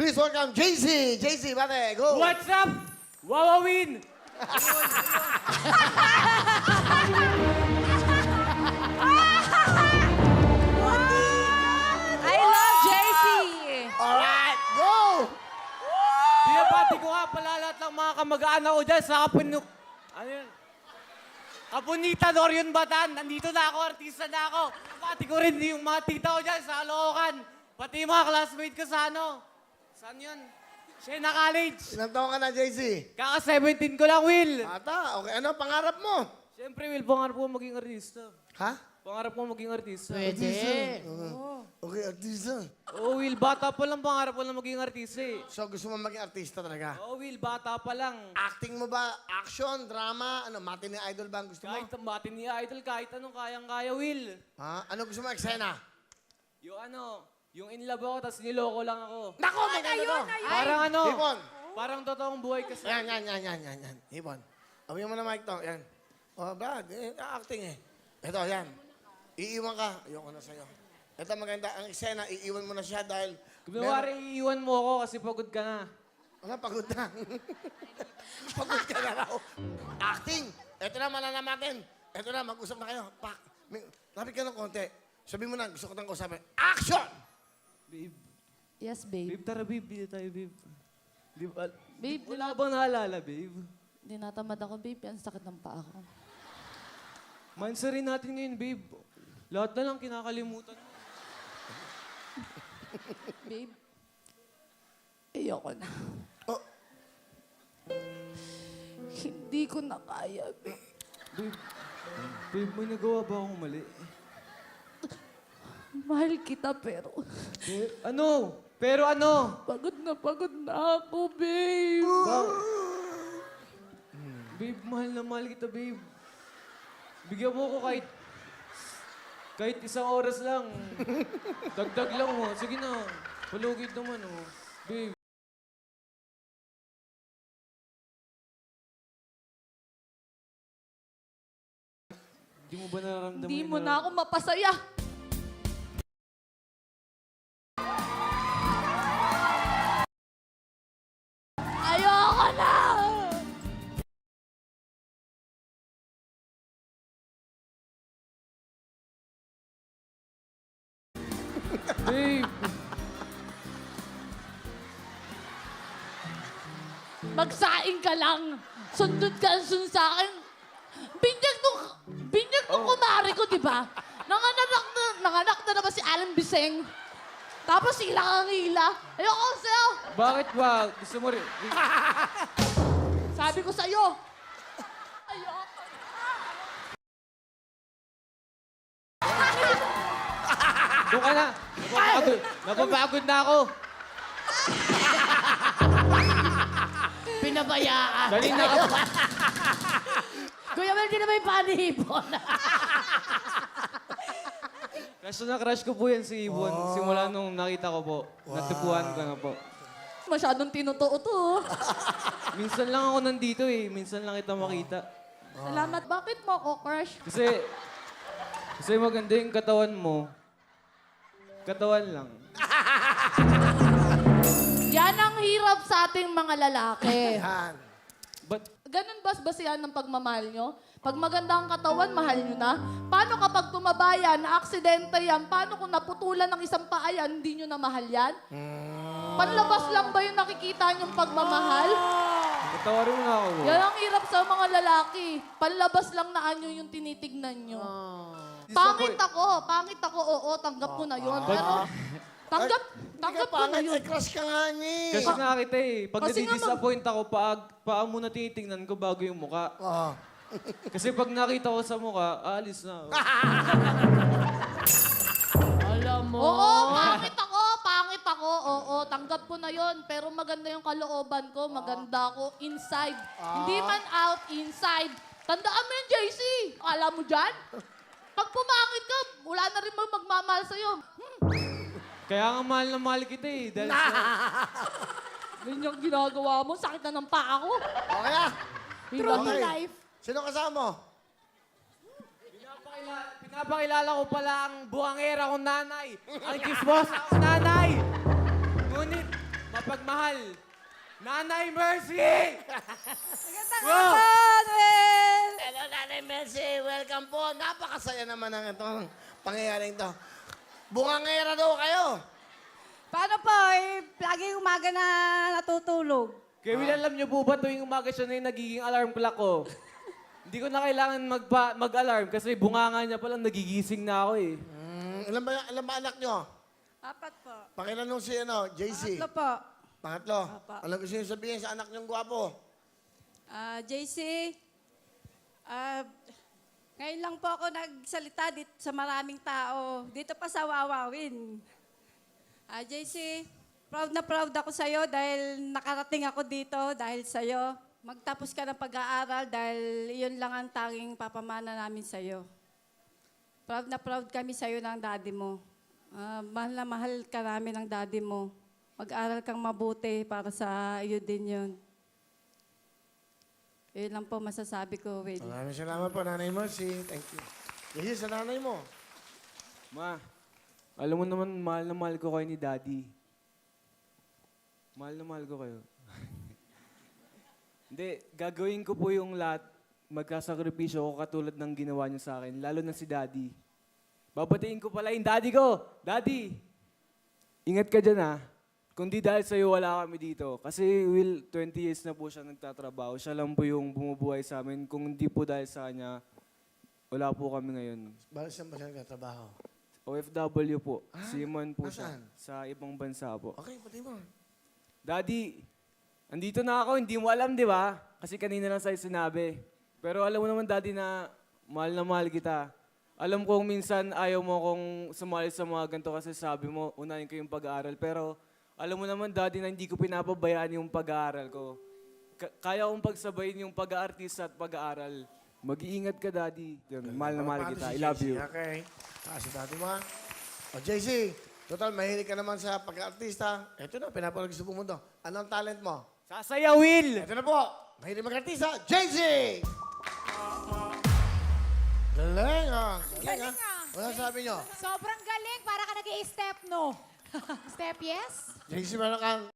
Please welcome JC. JC, bate, go. What's up? Wawawin! I love JC. Alright, go. Binabati ko nga pala lahat ng mga kamag-anak ko dyan sa Kapunuk... Ano yun? Kapunita Dorion Batan. Nandito na ako, artista na ako. Bati ko rin yung mga tita ko dyan sa Caloocan. Pati yung mga classmate ko sa ano. Saan yun? Siena College. Ilang taon ka na, JC? Kaka-17 ko lang, Will. Ata, okay. Ano pangarap mo? Siyempre, Will, pangarap ko maging artista. Ha? Pangarap ko maging artista. Okay, artista. Oo, Will, bata pa lang pangarap ko lang maging artista eh. So, gusto mo maging artista talaga? Oo, Will, bata pa lang. Acting mo ba? Action, drama? Ano, matinee idol ba ang gusto mo? Kahit ang batin ni Idol, kahit anong kayang-kaya, Will. Ha? Ano gusto mo eksena? Yung ano, yung in love ako, tapos niloko lang ako. Nako, maganda to. Parang ano, Hipon. parang totoong buhay kasi. Yan. Hipon. Awiyan mo na mic to. Yan. Oh, Brad, acting eh. Ito, yan. Iiwan ka. Ayoko na sa'yo. Ito maganda. Ang eksena, iiwan mo na siya dahil... Kunwari, iiwan mo ako kasi pagod ka na. Wala, pagod na. Pagod ka na raw. Acting. Ito na, malalaman natin. Ito na, mag-usap na kayo. Pak. Lapit ka ng konti. Sabi mo na, gusto ko tang kausapin. Action! Babe, Yes, babe. babe, tara babe, dito tayo babe. Di ba? Babe, Wala bang naalala, babe? Dinatamad ako, babe. Ang sakit ng paa ko. Mansa rin natin ngayon, babe. Lahat na lang kinakalimutan mo. Babe, ayoko na. Oh, Hindi ko na kaya, babe. Babe, may nagawa ba akong mali? Mahal kita, pero Ano? Pero ano? pagod na ako, babe. Babe, mahal kita, babe. Bigyan mo ko kahit isang oras lang. Dagdag lang mo. Sige na. Palugid naman, oh. Babe. Hindi mo ba nararamdaman Hindi mo na ako mapasaya. Ayoko na! Babe! Magsaing ka lang. Sundot ka ang sun sa akin. Binyag nung kumari ko, di ba? Nanganak na naman si Alan Biseng. Tapos hila kang hila. Ayoko sa'yo. Bakit ba? Gusto mo rin? Sabi ko sa'yo. Ayoko. Doon ka na. Napapagod na ako. Pinabayaan. Galing na ako. Kuya Mel, di na may panihipon. Crush ko po yan si Ibon. Simula nung nakita ko po. Natupuan ko na po. Masyadong tinutuo to. Minsan lang ako nandito eh. Minsan lang kita makita. Salamat. Bakit mo ako crush? Kasi maganda yung katawan mo. Katawan lang. Yan ang hirap sa ating mga lalaki. yan. But, Ganun ba basihan ng pagmamahal nyo? Pag maganda ang katawan, mahal nyo na? Paano kapag tumaba yan, na-aksidente yan? Paano kung naputulan ng isang paa yan, hindi nyo na mahal yan? Panlabas lang ba yung nakikita nyong pagmamahal? patawarin mo na ako. Yan ang hirap sa mga lalaki. Panlabas lang na anyo yung tinitignan nyo. Pangit ako, oo, tanggap ko na yun. Pero, tanggap ko na yun. Crush ka nga ni. Kasi nga kita eh. Pag Kasi nga nadi-disappoint ako, paa muna tinitingnan ko bago yung muka. Oo. Kasi pag nakita ko sa muka, aalis na. Alam mo. Oo, pangit ako. Oo, tanggap ko na yon. Pero maganda yung kalooban ko. Maganda ako inside. Hindi man out, inside. Tandaan mo yun, JC. Alam mo dyan? Pag pumangit ka, wala na rin magmamahal sa'yo. Kaya nga mahal na mahal kita eh. Dahil sa... Ganyan yung ginagawa mo. Sakit na ng paa ko. Okay na. True to Okay. life. Sino kasama mo? Pinapakilala ko pala ang buhangera kong nanay. Ang chismosa kong nanay. Ngunit, sa pagmahal, Nanay Mercy! Magandang Wow! hapon, Will! Hello, Nanay Mercy. Welcome po. Napakasaya naman ng itong pangyayaring to. Bungangera daw kayo. Paano po? Laging umaga na natutulog. Kaya Will, alam niyo po ba tuwing umaga siya na yung nagiging alarm clock ko? Hindi ko na kailangan mag-alarm kasi bunganga niya palang nagigising na ako eh. Ilan ba anak nyo? 4 po. Pakilan nung si JC. 3 po. Pangatlo. Apa. Ano gusto nyo sabihin sa anak nyong gwapo? JC, ngayon lang po ako nagsalita dito sa maraming tao. Dito pa sa Wawawin. JC, proud na proud ako sa'yo dahil nakarating ako dito dahil sa'yo. Magtapos ka ng pag-aaral dahil iyon lang ang tanging papamana namin sa'yo. Proud na proud kami sa'yo ng daddy mo. Mahal na mahal ka namin ng daddy mo. Mag-aral kang mabuti para sa iyo din yun. Yun lang po masasabi ko, Will. Maraming salamat po, Nanay Mercy. Thank you. JC, sa nanay mo. Ma, alam mo naman, mahal na mahal ko kayo ni Daddy. Mahal na mahal ko kayo. Hindi, gagawin ko po yung lahat. Magkasakripisyo ko katulad ng ginawa niyo sa akin, lalo na si Daddy. Babatiin ko pala yung Daddy ko. Daddy, ingat ka dyan ha. Kung di dahil sa'yo, wala kami dito. Kasi Will, 20 years na po siya nagtatrabaho. Siya lang po yung bumubuhay sa amin. Kung hindi po dahil sa kanya, wala po kami ngayon. Bakit saan ba siya nagtatrabaho? OFW po. Seaman po siya. Nasaan? Sa ibang bansa po. Okay, pati mo. Daddy, andito na ako. Hindi mo alam, di ba? Kasi kanina lang sa'yo sinabi. Pero alam mo naman, Daddy, na mahal kita. Alam kong minsan ayaw mo kong sumali sa mga ganito kasi sabi mo, unahin ko yung pag-aaral. Pero alam mo naman, Daddy, na hindi ko pinapabayaan yung pag-aaral ko. Kaya kong pagsabayin yung pag-aartista at pag-aaral. Mag-iingat ka, Daddy. Yun, mahal na mahal kita. I love you. Okay. Kasi dati mo. O, JC, total, mahilig ka naman sa pag-artista. Ito na, pinapalagay sa buong mundo. Ano ang talent mo? Sasaya, Will! Ito na po, mahilig mag-artista, JC! Galing, ah. Galing, ah. Ano sabi nyo? Sobrang galing. Para ka nag-i-step, no? Step yes? JC, meron kang